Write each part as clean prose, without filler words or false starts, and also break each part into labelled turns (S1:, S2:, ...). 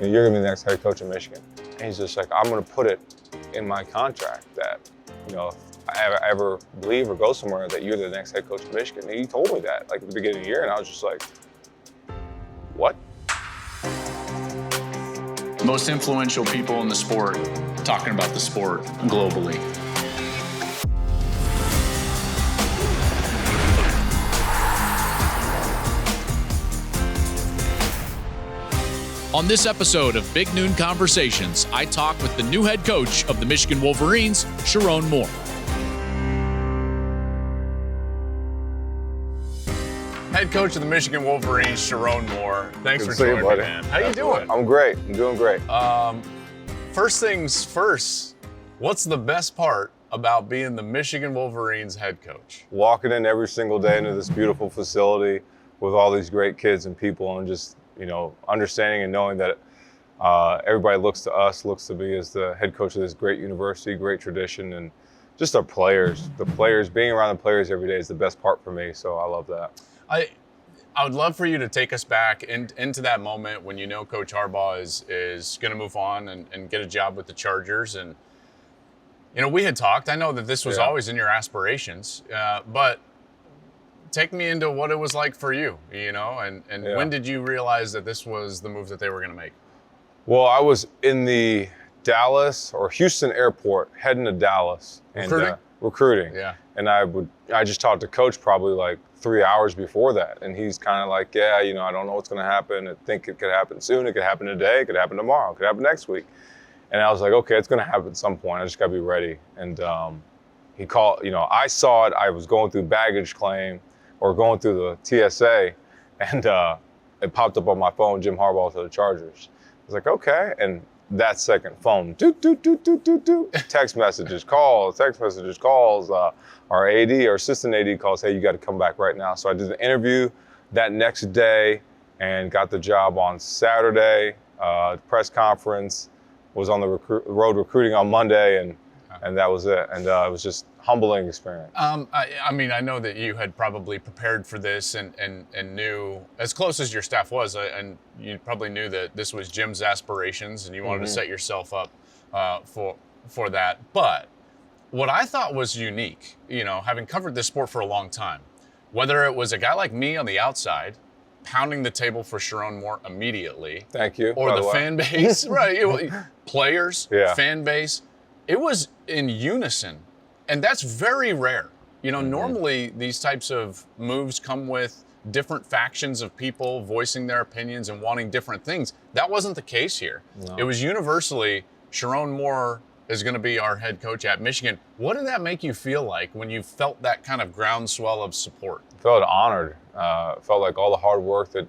S1: you're gonna be the next head coach of Michigan. And he's just like, I'm gonna put it in my contract that, if I ever leave or go somewhere, that you're the next head coach of Michigan. And he told me that like at the beginning of the year, and I was just like, what?
S2: Most influential people in the sport talking about the sport globally.
S3: On this episode of Big Noon Conversations, I talk with the new head coach of the Michigan Wolverines, Sherrone Moore.
S4: Head coach of the Michigan Wolverines, Sherrone Moore. Thanks
S1: Good
S4: for
S1: to see you,
S4: joining me,
S1: buddy.
S4: man. How you doing?
S1: I'm great. I'm doing great.
S4: First things first, what's the best part about being the Michigan Wolverines head coach?
S1: Walking in every single day into this beautiful facility with all these great kids and people, and just understanding and knowing that everybody looks to us, looks to me as the head coach of this great university, great tradition, and just our players. The players, being around the players every day is the best part for me, so I love that.
S4: I would love for you to take us back into that moment when Coach Harbaugh is going to move on and get a job with the Chargers. And, we had talked. I know that this was always in your aspirations, but take me into what it was like for you, and when did you realize that this was the move that they were going to make?
S1: Well, I was in the Dallas or Houston airport heading to Dallas. Recruiting.
S4: Yeah.
S1: And I just talked to Coach probably like 3 hours before that. And he's kind of like, I don't know what's going to happen. I think it could happen soon. It could happen today. It could happen tomorrow. It could happen next week. And I was like, okay, it's going to happen at some point. I just got to be ready. And he called, I saw it. I was going through baggage claim or going through the TSA, and it popped up on my phone, Jim Harbaugh to the Chargers. I was like, okay. And that second, phone, doot, doot, doot, doot, doot, doot. Text messages, calls, our AD, our assistant AD calls, hey, you got to come back right now. So I did the interview that next day and got the job on Saturday, press conference, was on the road recruiting on Monday, and that was it. And it was just humbling experience.
S4: I know that you had probably prepared for this and knew, as close as your staff was, and you probably knew that this was Jim's aspirations and you wanted to set yourself up for that. But what I thought was unique, having covered this sport for a long time, whether it was a guy like me on the outside, pounding the table for Sherrone Moore immediately.
S1: Thank you.
S4: Or the fan base, right? Players, fan base. It was in unison. And that's very rare. Normally these types of moves come with different factions of people voicing their opinions and wanting different things. That wasn't the case here. No. It was universally, Sherrone Moore is going to be our head coach at Michigan. What did that make you feel like when you felt that kind of groundswell of support?
S1: I felt honored. Felt like all the hard work that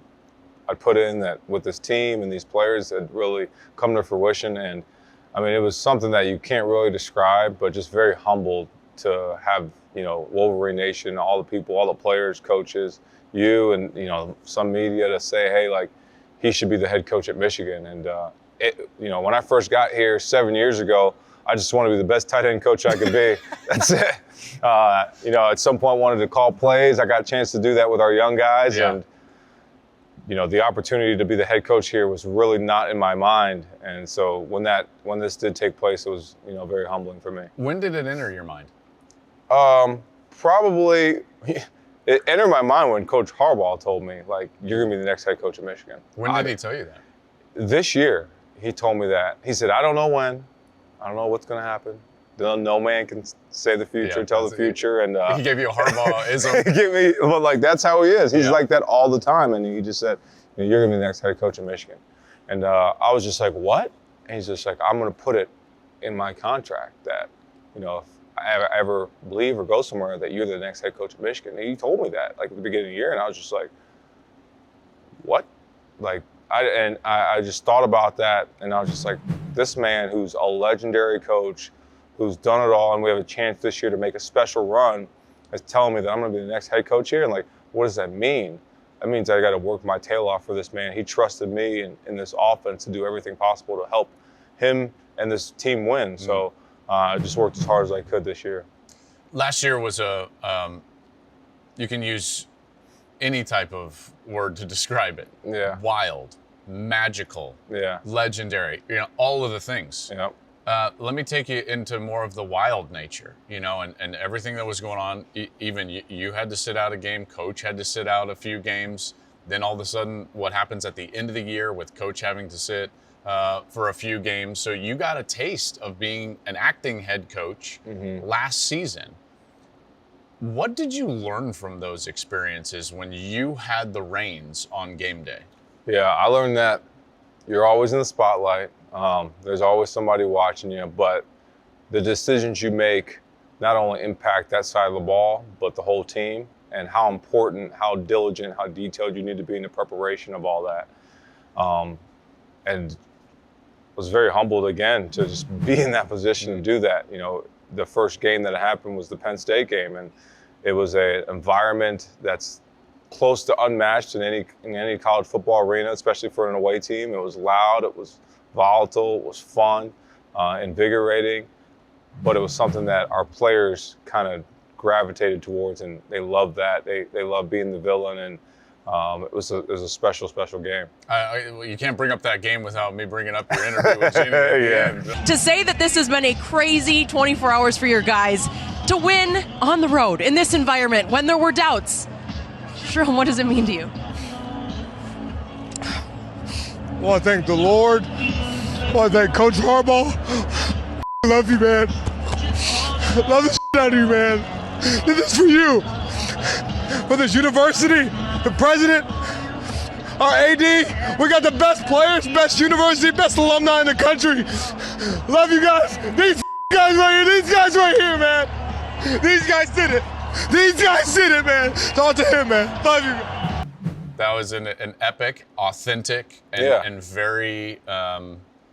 S1: I put in that with this team and these players had really come to fruition. And it was something that you can't really describe, but just very humbled to have, Wolverine Nation, all the people, all the players, coaches, you and, some media to say, hey, like, he should be the head coach at Michigan. And, when I first got here 7 years ago, I just wanted to be the best tight end coach I could be. That's it. At some point wanted to call plays. I got a chance to do that with our young guys. Yeah. And, the opportunity to be the head coach here was really not in my mind. And so when this did take place, it was, very humbling for me.
S4: When did it enter your mind?
S1: Probably it entered my mind when Coach Harbaugh told me, like, you're going to be the next head coach of Michigan.
S4: When did he tell you that?
S1: This year, he told me that. He said, I don't know when. I don't know what's going to happen. No man can say the future, tell the future. And
S4: he gave you a Harbaugh-ism.
S1: That's how he is. He's like that all the time. And he just said, you're going to be the next head coach of Michigan. And I was just like, what? And he's just like, I'm going to put it in my contract that, if I ever leave or go somewhere, that you're the next head coach of Michigan. And he told me that like at the beginning of the year. And I was just like, what? Like, I just thought about that. And I was just like, this man who's a legendary coach, who's done it all, and we have a chance this year to make a special run, is telling me that I'm going to be the next head coach here. And like, what does that mean? That means I got to work my tail off for this man. He trusted me in this offense to do everything possible to help him and this team win. So I just worked as hard as I could this year.
S4: Last year was you can use any type of word to describe it.
S1: Yeah.
S4: Wild. magical,
S1: Yeah.
S4: legendary, all of the things.
S1: Yep.
S4: Let me take you into more of the wild nature, and everything that was going on. Even you had to sit out a game, coach had to sit out a few games. Then all of a sudden, what happens at the end of the year with coach having to sit for a few games. So you got a taste of being an acting head coach last season. What did you learn from those experiences when you had the reins on game day?
S1: Yeah, I learned that you're always in the spotlight. There's always somebody watching you, but the decisions you make not only impact that side of the ball, but the whole team, and how important, how diligent, how detailed you need to be in the preparation of all that. And was very humbled again to just be in that position to do that. The first game that happened was the Penn State game, and it was an environment that's close to unmatched in any college football arena, especially for an away team. It was loud, it was volatile, it was fun, invigorating, but it was something that our players kind of gravitated towards, and they loved that. They loved being the villain, and it was a special game.
S4: You can't bring up that game without me bringing up your interview with Jenny.
S5: To say that this has been a crazy 24 hours for your guys, to win on the road in this environment when there were doubts, Sherrone, what does it mean to you?
S6: I want to thank the Lord. I want to thank Coach Harbaugh. I love you, man. Love the shit out of you, man. This is for you. For this university, the president, our AD. We got the best players, best university, best alumni in the country. Love you guys. These guys right here. These guys right here, man. These guys did it. These guys did it, man. Talk to him, man. Love you.
S4: That was an epic, authentic, and very.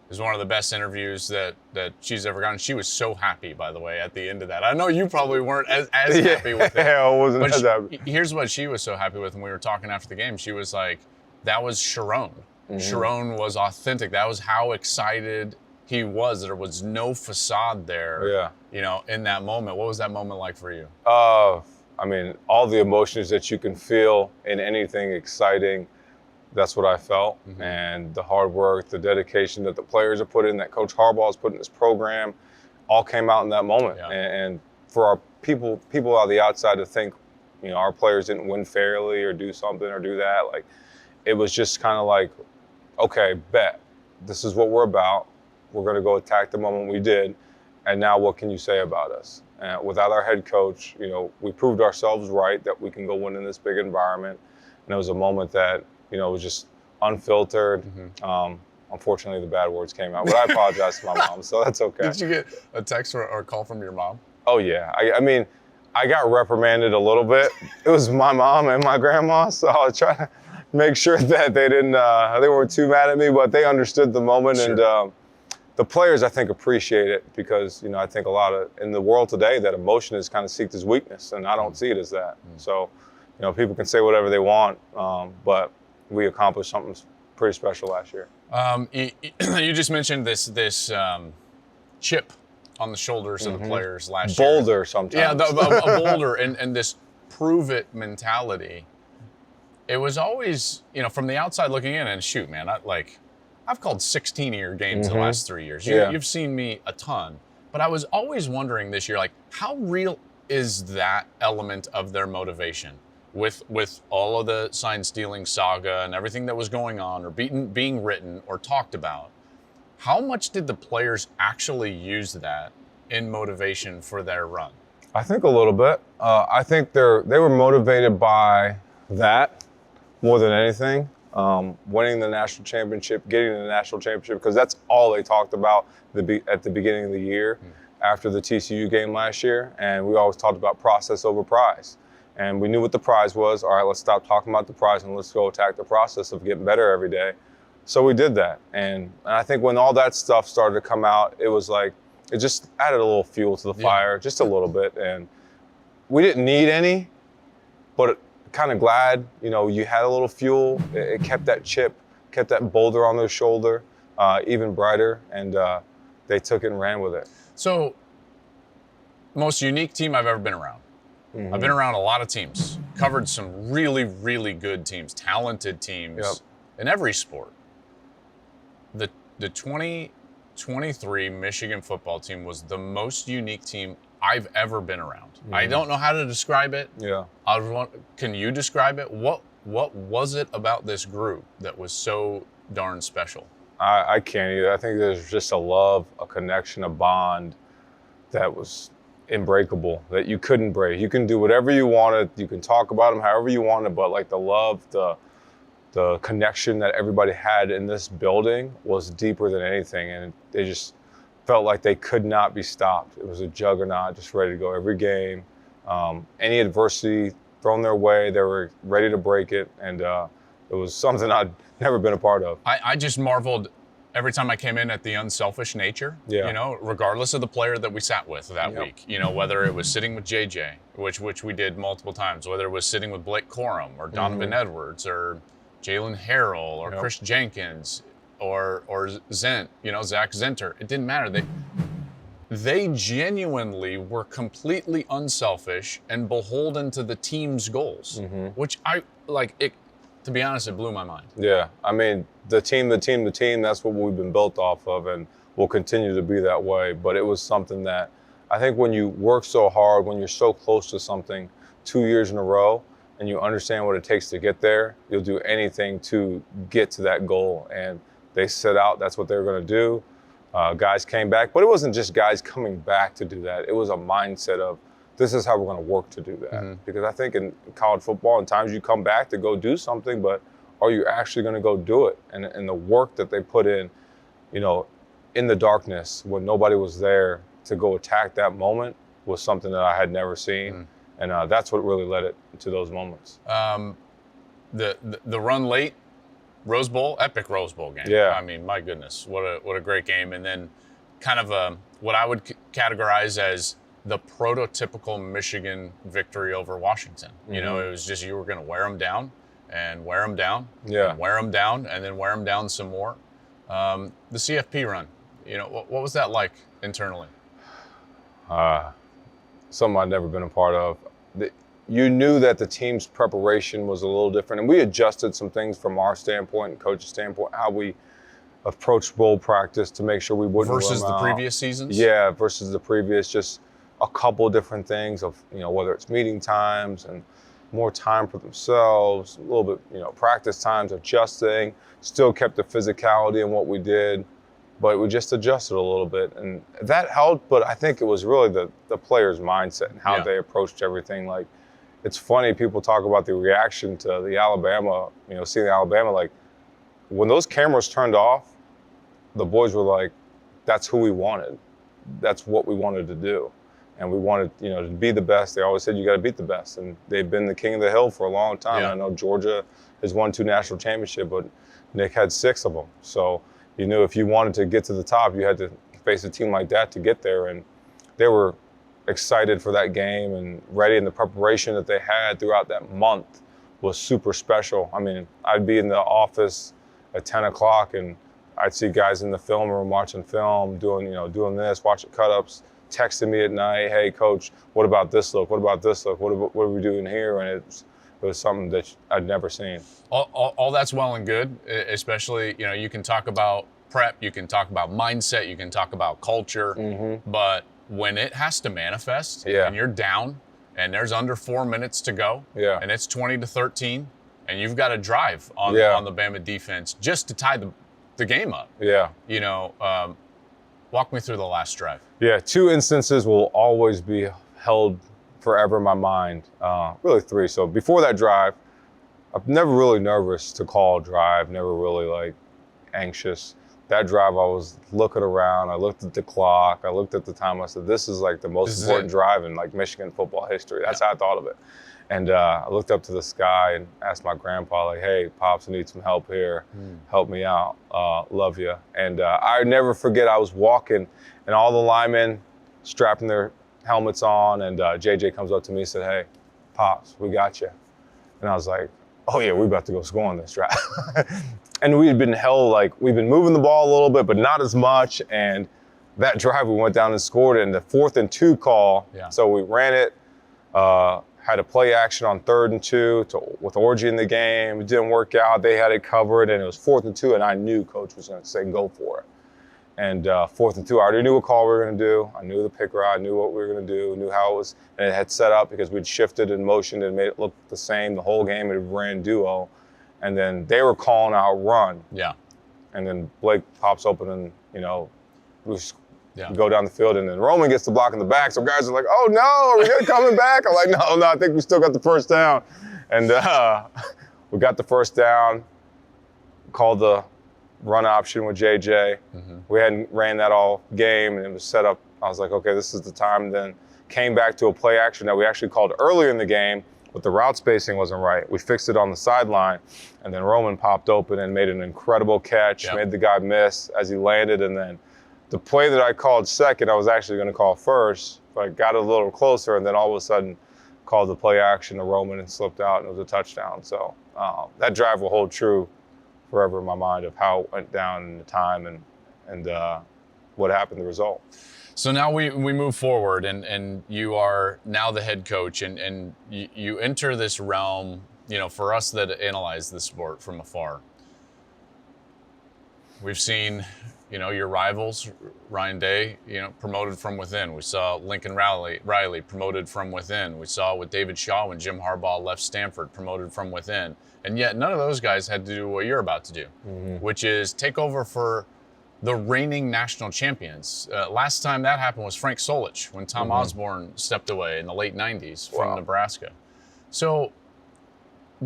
S4: It was one of the best interviews that she's ever gotten. She was so happy, by the way, at the end of that. I know you probably weren't as happy with it.
S1: Yeah, I wasn't as happy.
S4: Here's what she was so happy with when we were talking after the game. She was like, that was Sherrone. Sherrone was authentic. That was how excited he was. There was no facade there, in that moment. What was that moment like for you?
S1: I mean, all the emotions that you can feel in anything exciting, that's what I felt. And the hard work, the dedication that the players have put in, that Coach Harbaugh has put in this program, all came out in that moment.
S4: Yeah.
S1: And for our people on the outside to think, our players didn't win fairly or do something or do that, like, it was just kind of like, okay, bet. This is what we're about. We're going to go attack the moment we did. And now what can you say about us? Without our head coach, we proved ourselves right that we can go win in this big environment. And it was a moment that, was just unfiltered. Unfortunately, the bad words came out, but I apologize to my mom, so that's okay.
S4: Did you get a text or a call from your mom?
S1: Oh, yeah. I mean, I got reprimanded a little bit. It was my mom and my grandma, so I was trying to make sure that they weren't too mad at me, but they understood the moment. Sure. And the players, I think, appreciate it because, I think a lot in the world today, that emotion is kind of seen as weakness, and I don't see it as that. So, people can say whatever they want, but we accomplished something pretty special last year.
S4: You just mentioned this chip on the shoulders of the players last
S1: year.
S4: Boulder
S1: sometimes.
S4: Yeah, a boulder and this prove it mentality. It was always, from the outside looking in, and shoot, man, I've called 16 of your games the last 3 years. You've seen me a ton. But I was always wondering this year, how real is that element of their motivation? With all of the sign stealing saga and everything that was going on or being written or talked about, how much did the players actually use that in motivation for their run?
S1: I think a little bit. I think they were motivated by that more than anything. Winning the national championship, getting the national championship, because that's all they talked about at the beginning of the year after the TCU game last year. And we always talked about process over prize. And we knew what the prize was. All right, let's stop talking about the prize and let's go attack the process of getting better every day. So we did that. And I think when all that stuff started to come out, it was like, it just added a little fuel to the fire, just a little bit. And we didn't need any, but kind of glad, you had a little fuel. It kept that chip, kept that boulder on their shoulder even brighter. And they took it and ran with it.
S4: So, most unique team I've ever been around. I've been around a lot of teams, covered some really, really good teams, talented teams in every sport. the 2023 Michigan football team was the most unique team I've ever been around. I don't know how to describe it.
S1: Yeah.
S4: Can you describe it? What was it about this group that was so darn special?
S1: I can't either. I think there's just a love, a connection, a bond that was unbreakable, that you couldn't break. You can do whatever you wanted. You can talk about them however you wanted, but like the love, the connection that everybody had in this building was deeper than anything. And they just felt like they could not be stopped. It was a juggernaut, just ready to go every game. Any adversity thrown their way, they were ready to break it. And it was something I'd never been a part of.
S4: I just marveled every time I came in at the unselfish nature,
S1: Yeah.
S4: you know, regardless of the player that we sat with that week, you know, whether it was sitting with JJ, which we did multiple times, whether it was sitting with Blake Corum or Donovan Edwards or Jalen Harrell or Chris Jenkins or Zent, you know, Zach Zenter. It didn't matter. They genuinely were completely unselfish and beholden to the team's goals, which to be honest, it blew my mind.
S1: Yeah, I mean, the team, that's what we've been built off of, and will continue to be that way. But it was something that I think when you work so hard, when you're so close to something 2 years in a row, and you understand what it takes to get there, you'll do anything to get to that goal. And they set out, that's what they were going to do. Guys came back, but it wasn't just guys coming back to do that. It was a mindset of, this is how we're going to work to do that. Because I think in college football, in times you come back to go do something, but are you actually going to go do it? And the work that they put in, you know, in the darkness when nobody was there to go attack that moment was something that I had never seen. And that's what really led it to those moments.
S4: The run late, Rose Bowl, epic Rose Bowl game.
S1: Yeah.
S4: I mean, my goodness, what a great game. And then kind of what I would categorize as the prototypical Michigan victory over Washington. You know, it was just you were going to wear them down and wear them down, and wear them down, and then wear them down some more. The CFP run, you know, what was that like internally?
S1: Something I'd never been a part of. You knew that the team's preparation was a little different, and we adjusted some things from our standpoint and coach's standpoint, how we approached bowl practice to make sure we wouldn't
S4: versus
S1: run
S4: the
S1: out.
S4: previous seasons.
S1: Yeah, versus the previous, just a couple different things of, you know, whether it's meeting times and more time for themselves, a little bit, you know, practice times, adjusting, still kept the physicality in what we did, but we just adjusted a little bit, and that helped. But I think it was really the players' mindset and how they approached everything. Like, it's funny, people talk about the reaction to the Alabama, you know, seeing Alabama, like when those cameras turned off, the boys were like, that's who we wanted. That's what we wanted to do. And we wanted, you know, to be the best. They always said you got to beat the best. And they've been the king of the hill for a long time.
S4: Yeah.
S1: I know Georgia has won 2 national championships, but Nick had 6 of them. So you knew if you wanted to get to the top, you had to face a team like that to get there. And they were excited for that game and ready. And the preparation that they had throughout that month was super special. I mean, I'd be in the office at 10 o'clock and I'd see guys in the film room watching film, doing this, watching cut-ups, texting me at night, hey, coach, what about this look? What about this look? What are we doing here? And it was something that I'd never seen.
S4: All that's well and good, especially, you know, you can talk about prep, you can talk about mindset, you can talk about culture, but when it has to manifest and you're down and there's under 4 minutes to go and it's 20-13 and you've got to drive on the Bama defense just to tie the game up. Yeah. You know, walk me through the last drive.
S1: Yeah, 2 instances will always be held forever in my mind. Really 3. So before that drive, I'm never really nervous to call a drive, never really like anxious. That drive, I was looking around, I looked at the clock, I looked at the time, I said, this is like the most important drive in like Michigan football history. That's how I thought of it. And I looked up to the sky and asked my grandpa, like, hey, Pops, I need some help here. Help me out. Love you. And I never forget, I was walking and all the linemen strapping their helmets on, and JJ comes up to me and said, hey, Pops, we got you. And I was like, oh yeah, we're about to go score on this drive. And we had been we've been moving the ball a little bit, but not as much. And that drive, we went down and scored it in the 4th and 2 call. So we ran it, had a play action on 3rd and 2 with Orgy in the game. It didn't work out. They had it covered, and it was 4th and 2, and I knew Coach was going to say go for it. And 4th and 2, I already knew what call we were going to do. I knew the pick route. I knew what we were going to do. Knew how it was, and it had set up because we'd shifted and motioned and made it look the same the whole game. It ran duo, and then they were calling out run.
S4: Yeah. And
S1: then Blake pops open, and we go down the field, and then Roman gets the block in the back. So guys are like, "Oh no, are we coming back?" I'm like, "No, I think we still got the first down," and we got the first down. Called the run option with JJ. Mm-hmm. We hadn't ran that all game, and it was set up. I was like, okay, this is the time. Then came back to a play action that we actually called earlier in the game, but the route spacing wasn't right. We fixed it on the sideline, and then Roman popped open and made an incredible catch, made the guy miss as he landed, and then the play that I called second, I was actually going to call first, but I got a little closer, and then all of a sudden called the play action to Roman and slipped out, and it was a touchdown. So that drive will hold true forever in my mind of how it went down in the time and what happened, the result.
S4: So now we move forward, and you are now the head coach, and you enter this realm, for us that analyze the sport from afar. We've seen, your rivals, Ryan Day, promoted from within. We saw Lincoln Riley promoted from within. We saw with David Shaw when Jim Harbaugh left Stanford, promoted from within. And yet none of those guys had to do what you're about to do, which is take over for the reigning national champions. Last time that happened was Frank Solich when Tom Osborne stepped away in the late 90s from Nebraska. So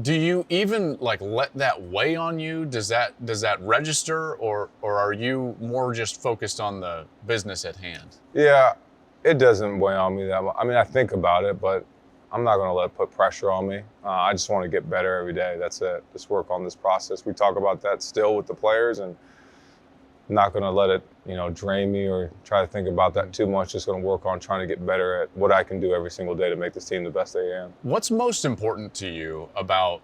S4: do you even let that weigh on you? Does that register, or are you more just focused on the business at hand?
S1: Yeah, it doesn't weigh on me that much. I mean, I think about it, but I'm not going to let it put pressure on me. I just want to get better every day. That's it. Just work on this process. We talk about that still with the players, and I'm not going to let it, drain me or try to think about that too much. Just going to work on trying to get better at what I can do every single day to make this team the best they can.
S4: What's most important to you about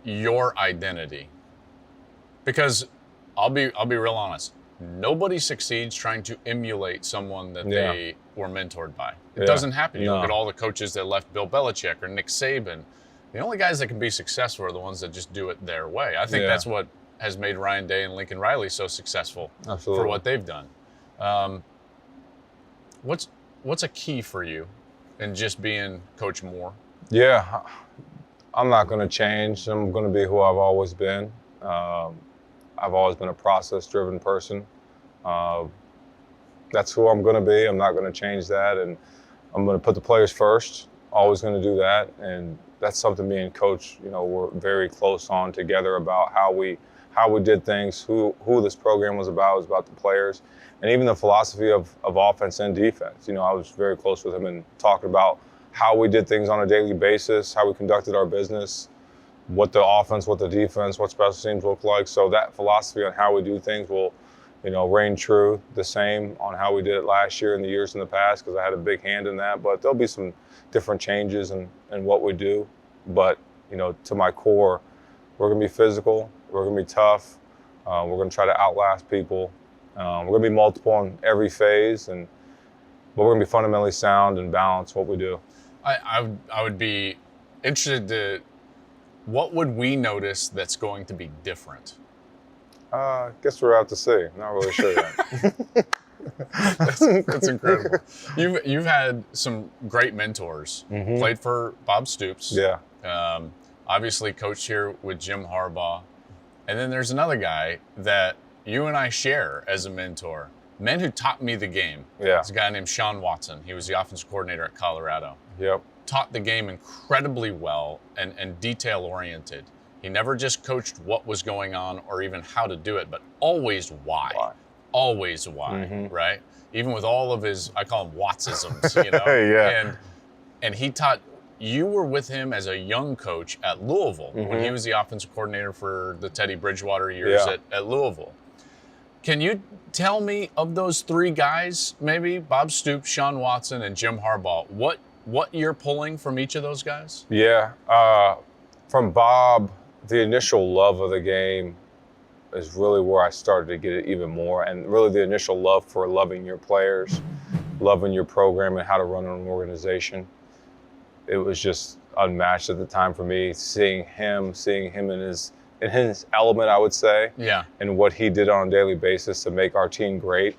S4: your identity? Because I'll be real honest. Nobody succeeds trying to emulate someone that they were mentored by. It doesn't happen. You look at all the coaches that left Bill Belichick or Nick Saban. The only guys that can be successful are the ones that just do it their way. I think that's what has made Ryan Day and Lincoln Riley so successful for what they've done. What's a key for you in just being Coach Moore?
S1: Yeah, I'm not going to change. I'm going to be who I've always been. I've always been a process-driven person. That's who I'm going to be. I'm not going to change that, and I'm going to put the players first. Always going to do that, and that's something me and Coach, we're very close on together about how we did things, who this program was about the players, and even the philosophy of offense and defense. I was very close with him and talking about how we did things on a daily basis, how we conducted our business, what the offense, what the defense, what special teams look like. So that philosophy on how we do things will, reign true, the same on how we did it last year and the years in the past, because I had a big hand in that. But there'll be some different changes in what we do. But, to my core, we're going to be physical. We're going to be tough. We're going to try to outlast people. We're going to be multiple in every phase, but we're going to be fundamentally sound and balanced what we do.
S4: I would be interested to, what would we notice that's going to be different?
S1: Guess we'll have to see. Not really sure yet.
S4: That's incredible. You've had some great mentors. Played for Bob Stoops.
S1: Yeah.
S4: Obviously coached here with Jim Harbaugh. And then there's another guy that you and I share as a mentor. Men who taught me the game.
S1: Yeah.
S4: It's a guy named Sean Watson. He was the offensive coordinator at Colorado.
S1: Yep.
S4: Taught the game incredibly well and detail-oriented. He never just coached what was going on or even how to do it, but always why. Always why, right? Even with all of his, I call them Wattsisms,
S1: Yeah.
S4: And he taught, you were with him as a young coach at Louisville when he was the offensive coordinator for the Teddy Bridgewater years at Louisville. Can you tell me, of those three guys, maybe Bob Stoops, Sean Watson, and Jim Harbaugh, what you're pulling from each of those guys?
S1: Yeah. From Bob, the initial love of the game is really where I started to get it even more, and really the initial love for loving your players, loving your program and how to run an organization. it was just unmatched at the time for me. Seeing him in his element, I would say, and what he did on a daily basis to make our team great.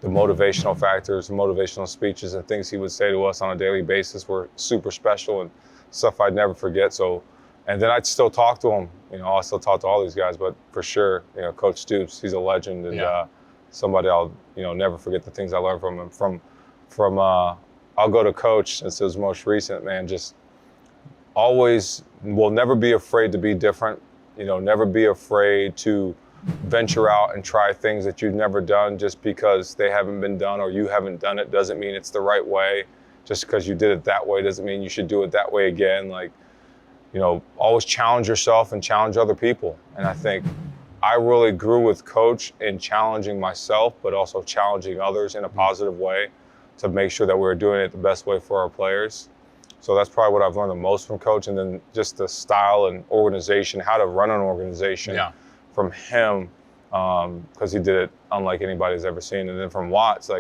S1: The motivational factors, motivational speeches, and things he would say to us on a daily basis were super special and stuff I'd never forget. So, and then I'd still talk to him. I still talk to all these guys, but for sure, Coach Stoops, he's a legend, and somebody I'll never forget the things I learned from him. From I'll go to Coach since it was most recent, man. Just always will never be afraid to be different. Never be afraid to venture out and try things that you've never done. Just because they haven't been done or you haven't done it doesn't mean it's the right way. Just because you did it that way doesn't mean you should do it that way again. Always challenge yourself and challenge other people. And I think I really grew with Coach in challenging myself, but also challenging others in a positive way to make sure that we're doing it the best way for our players. So that's probably what I've learned the most from Coach. And then just the style and organization, how to run an organization from him, because he did it unlike anybody's ever seen. And then from Watts,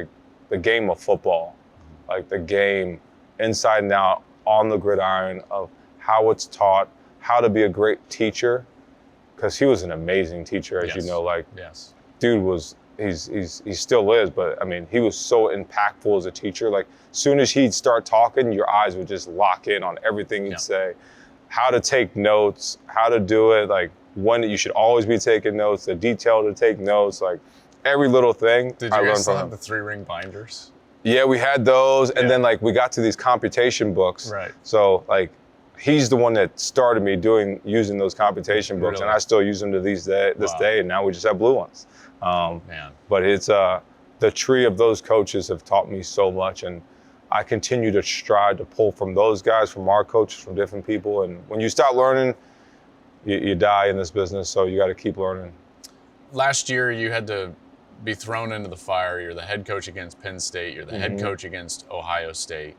S1: the game of football, the game inside and out on the gridiron of how it's taught, how to be a great teacher, because he was an amazing teacher, as you know. Dude was, he still is, but I mean, he was so impactful as a teacher. As soon as he'd start talking, your eyes would just lock in on everything he'd say. How to take notes, how to do it, when you should always be taking notes, the detail to take notes, every little thing.
S4: Did you guys still have the 3-ring binders?
S1: Yeah, we had those, and then we got to these computation books.
S4: Right.
S1: So he's the one that started me using those computation books, and I still use them to this day, and now we just have blue ones.
S4: Man.
S1: But it's the tree of those coaches have taught me so much, and I continue to strive to pull from those guys, from our coaches, from different people. And when you stop learning, you die in this business, so you got to keep learning.
S4: Last year, you had to be thrown into the fire. You're the head coach against Penn State. You're the head coach against Ohio State.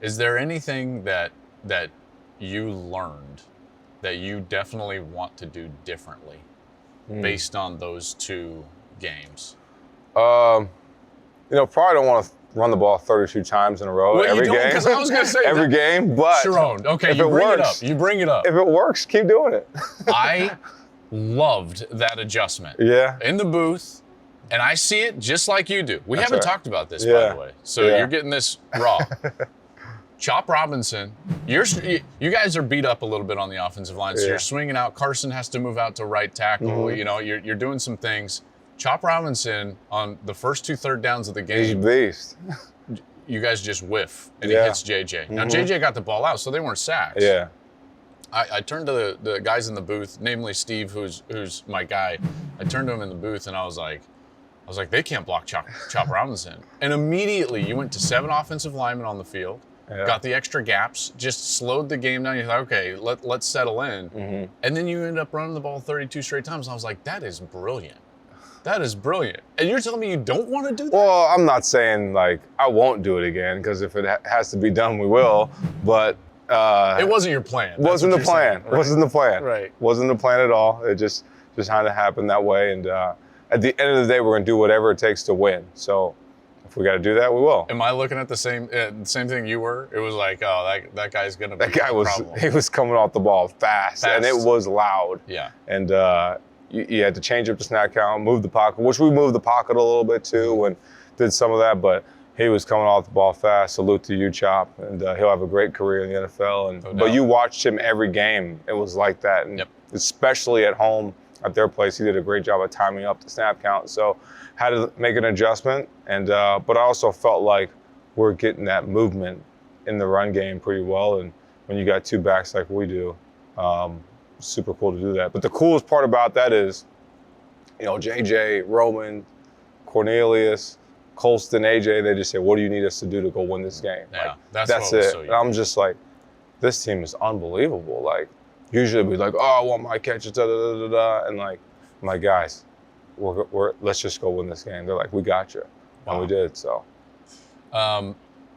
S4: Is there anything that you learned that you definitely want to do differently based on those 2 games?
S1: Probably don't want to run the ball 32 times in a row every game.
S4: Because I was going to say
S1: every game, but
S4: Sherrone, okay, you bring it up.
S1: If it works, keep doing it.
S4: I loved that adjustment.
S1: Yeah.
S4: In the booth, and I see it just like you do. We haven't talked about this, by the way, so you're getting this raw. Chop Robinson, you guys are beat up a little bit on the offensive line, so you're swinging out. Carson has to move out to right tackle. You're doing some things. Chop Robinson on the first 2 third downs of the game.
S1: He's a beast.
S4: You guys just whiff, and he hits JJ. Now, JJ got the ball out, so they weren't sacks.
S1: Yeah.
S4: I turned to the guys in the booth, namely Steve, who's my guy. I turned to him in the booth, and I was like, they can't block Chop Robinson. And immediately, you went to 7 offensive linemen on the field, got the extra gaps, just slowed the game down. You thought, okay, let's settle in. And then you ended up running the ball 32 straight times. And I was like, that is brilliant. That is brilliant. And you're telling me you don't want to do that?
S1: Well, I'm not saying I won't do it again, because if it has to be done, we will. But
S4: it wasn't your plan.
S1: Wasn't the plan.
S4: Right.
S1: Wasn't the plan.
S4: Right.
S1: Wasn't the plan at all. It just kind of happened that way. And at the end of the day, we're going to do whatever it takes to win. So if we got to do that, we will.
S4: Am I looking at the same thing you were? It was like, oh, that guy's going to be
S1: that guy
S4: a problem.
S1: He was coming off the ball fast, and it was loud.
S4: Yeah.
S1: And you had to change up the snap count, move the pocket, which we moved the pocket a little bit too and did some of that, but he was coming off the ball fast. Salute to you, Chop, and he'll have a great career in the NFL. But you watched him every game. It was like that, and especially at home at their place, he did a great job of timing up the snap count. So had to make an adjustment, and but I also felt like we're getting that movement in the run game pretty well. And when you got 2 backs like we do, super cool to do that. But the coolest part about that is, JJ, Roman, Cornelius, Colston, AJ, they just say, what do you need us to do to go win this game?
S4: Yeah,
S1: that's it. And I'm just like, this team is unbelievable. Usually we'd be like, oh, I want my catches, and my guys, we're let's just go win this game. They're like, we got you. Wow. And we did, so.
S4: All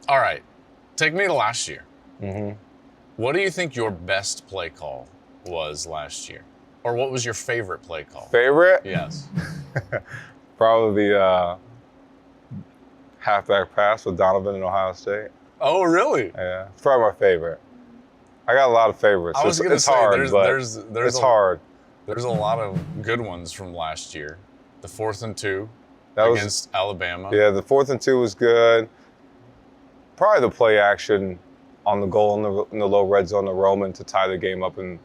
S4: right, take me to last year. What do you think your best play call was last year? Or what was your favorite play call?
S1: Favorite?
S4: Yes.
S1: Probably the halfback pass with Donovan in Ohio State.
S4: Oh, really?
S1: Yeah, it's probably my favorite. I got a lot of favorites.
S4: I was going to say,
S1: hard,
S4: there's
S1: hard.
S4: There's a lot of good ones from last year. The 4th and 2
S1: That
S4: against Alabama.
S1: Yeah, the 4th and 2 was good. Probably the play action on the goal in the low red zone, the Roman to tie the game up in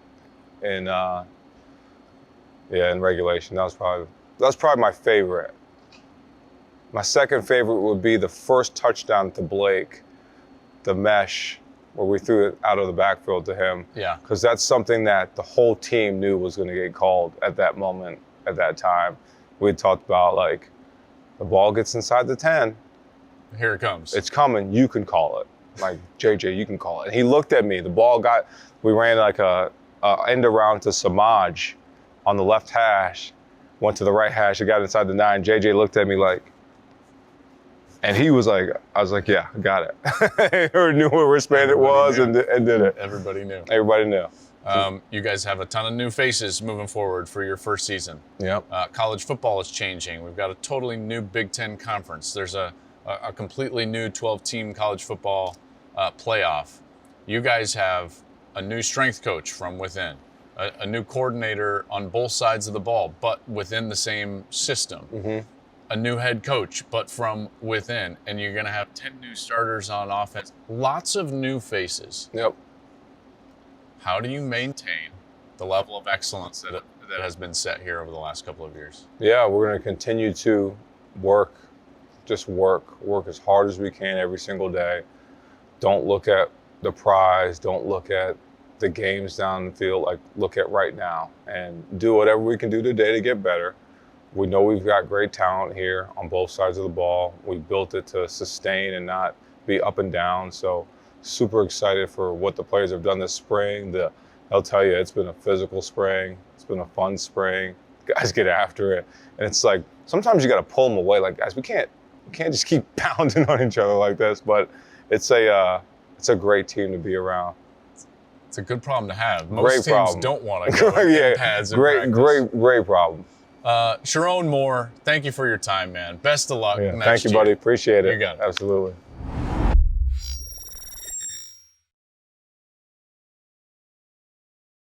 S1: regulation. That was probably my favorite. My second favorite would be the first touchdown to Blake, the mesh, where we threw it out of the backfield to him.
S4: Yeah.
S1: Because that's something that the whole team knew was going to get called at that moment, at that time. We talked about, like, the ball gets inside the 10.
S4: Here it comes.
S1: It's coming. You can call it. Like, JJ, you can call it. And he looked at me. The ball we ran like a end around to Samaj on the left hash, went to the right hash, it got inside the 9. JJ looked at me like, and he was like, I was like, yeah, I got it. He knew what wristband it was and did it.
S4: Everybody knew.
S1: Everybody knew.
S4: You guys have a ton of new faces moving forward for your first season.
S1: Yep.
S4: College football is changing. We've got a totally new Big Ten conference. There's a completely new 12-team college football playoff. You guys have a new strength coach from within, a new coordinator on both sides of the ball, but within the same system.
S1: Mm-hmm.
S4: A new head coach, but from within, and you're going to have 10 new starters on offense. Lots of new faces.
S1: Yep.
S4: How do you maintain the level of excellence that has been set here over the last couple of years?
S1: Yeah, we're going to continue to work as hard as we can every single day. Don't look at the prize. Don't look at the games down the field. Like, look at right now and do whatever we can do today to get better. We know we've got great talent here on both sides of the ball. We built it to sustain and not be up and down. So super excited for what the players have done this spring. I'll tell you, it's been a physical spring. It's been a fun spring. Guys get after it. And it's like, sometimes you got to pull them away. Like, guys, we can't just keep pounding on each other like this. But it's a great team to be around.
S4: It's a good problem to have. Most teams don't want to go in pads and
S1: great problem.
S4: Sherrone Moore, thank you for your time, man. Best of luck.
S1: Yeah, thank you, buddy. Appreciate it.
S4: You got it.
S1: Absolutely.